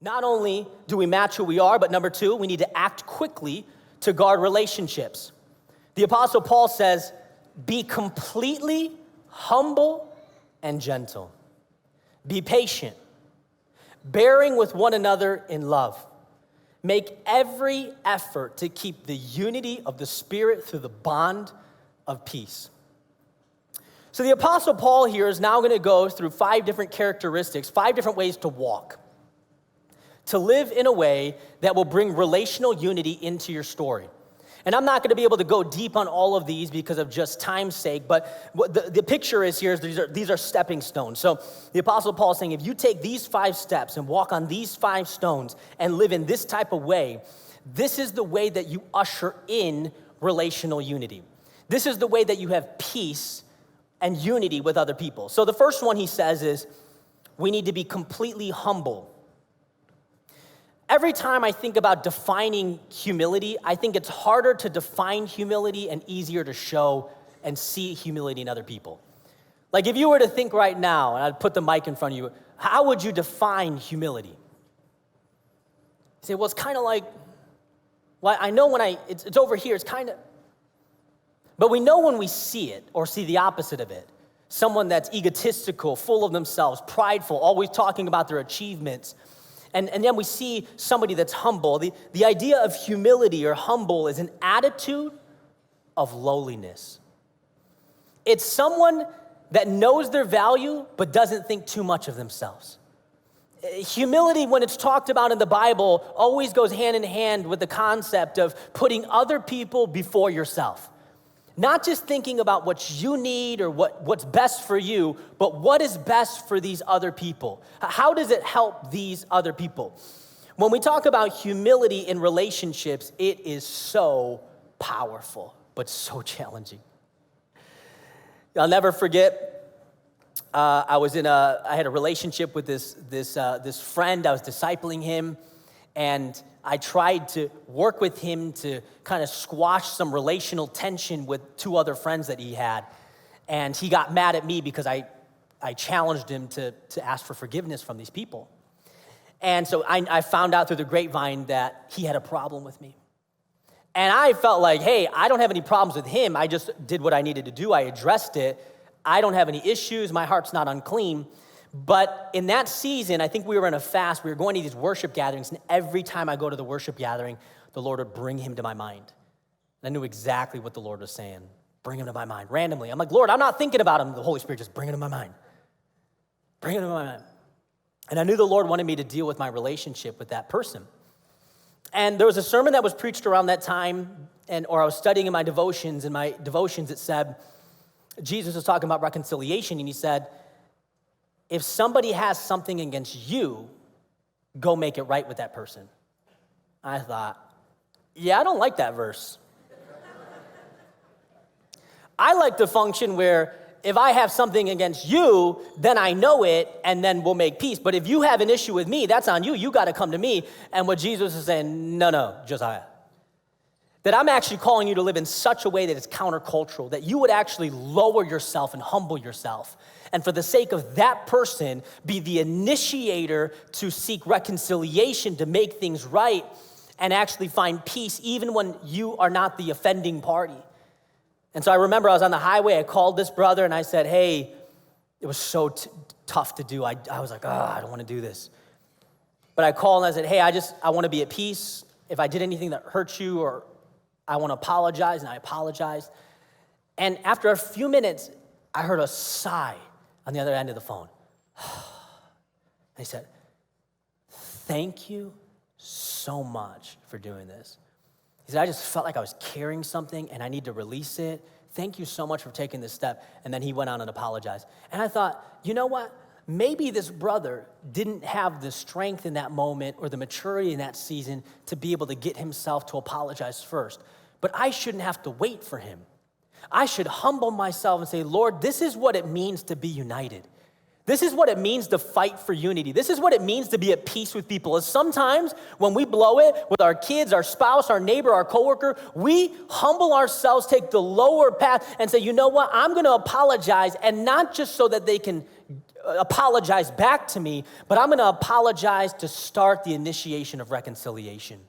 Not only do we match who we are, but number two, we need to act quickly to guard relationships. The Apostle Paul says, be completely humble and gentle. Be patient, bearing with one another in love. Make every effort to keep the unity of the Spirit through the bond of peace. So the Apostle Paul here is now going to go through 5 different characteristics, 5 different ways to walk, to live in a way that will bring relational unity into your story. And I'm not going to be able to go deep on all of these because of just time's sake, but what the picture is here is these are stepping stones. So the Apostle Paul is saying, if you take these 5 steps and walk on these 5 stones and live in this type of way, this is the way that you usher in relational unity. This is the way that you have peace and unity with other people. So the first one he says is, we need to be completely humble. Every time I think about defining humility, I think it's harder to define humility and easier to show and see humility in other people. Like if you were to think right now, and I'd put the mic in front of you, how would you define humility? You say, well, it's kind of like, well, I know when it's over here, it's kind of, but we know when we see it or see the opposite of it. Someone that's egotistical, full of themselves, prideful, always talking about their achievements. And then we see somebody that's humble. The idea of humility or humble is an attitude of lowliness. It's someone that knows their value but doesn't think too much of themselves. Humility, when it's talked about in the Bible, always goes hand in hand with the concept of putting other people before yourself. Not just thinking about what you need or what's best for you, but what is best for these other people. How does it help these other people? When we talk about humility in relationships, it is so powerful, but so challenging. I'll never forget, I had a relationship with this friend. I was discipling him, and I tried to work with him to kind of squash some relational tension with 2 other friends that he had. And he got mad at me because I challenged him to ask for forgiveness from these people. And so I found out through the grapevine that he had a problem with me. And I felt like, hey, I don't have any problems with him. I just did what I needed to do. I addressed it. I don't have any issues. My heart's not unclean. But in that season, I think we were in a fast. We were going to these worship gatherings, and every time I go to the worship gathering, the Lord would bring him to my mind. And I knew exactly what the Lord was saying. Bring him to my mind, randomly. I'm like, Lord, I'm not thinking about him. The Holy Spirit just bring him to my mind. Bring him to my mind. And I knew the Lord wanted me to deal with my relationship with that person. And there was a sermon that was preached around that time, or I was studying in my devotions. In my devotions, it said, Jesus was talking about reconciliation, and he said, if somebody has something against you, go make it right with that person. I thought, yeah, I don't like that verse. I like to function where if I have something against you, then I know it, and then we'll make peace. But if you have an issue with me, that's on you. You got to come to me. And what Jesus is saying, no, Josiah. That I'm actually calling you to live in such a way that it's countercultural, that you would actually lower yourself and humble yourself. And for the sake of that person, be the initiator to seek reconciliation, to make things right, and actually find peace even when you are not the offending party. And so I remember I was on the highway, I called this brother and I said, hey, it was so tough to do. I was like, I don't want to do this. But I called and I said, hey, I want to be at peace. If I did anything that hurt you, or I want to apologize, and I apologized. And after a few minutes, I heard a sigh on the other end of the phone. He said, thank you so much for doing this. He said, I just felt like I was carrying something and I need to release it. Thank you so much for taking this step. And then he went on and apologized. And I thought, you know what? Maybe this brother didn't have the strength in that moment or the maturity in that season to be able to get himself to apologize first. But I shouldn't have to wait for him. I should humble myself and say, Lord, this is what it means to be united. This is what it means to fight for unity. This is what it means to be at peace with people. Is sometimes when we blow it with our kids, our spouse, our neighbor, our coworker, we humble ourselves, take the lower path and say, you know what? I'm going to apologize, and not just so that they can apologize back to me, but I'm gonna apologize to start the initiation of reconciliation.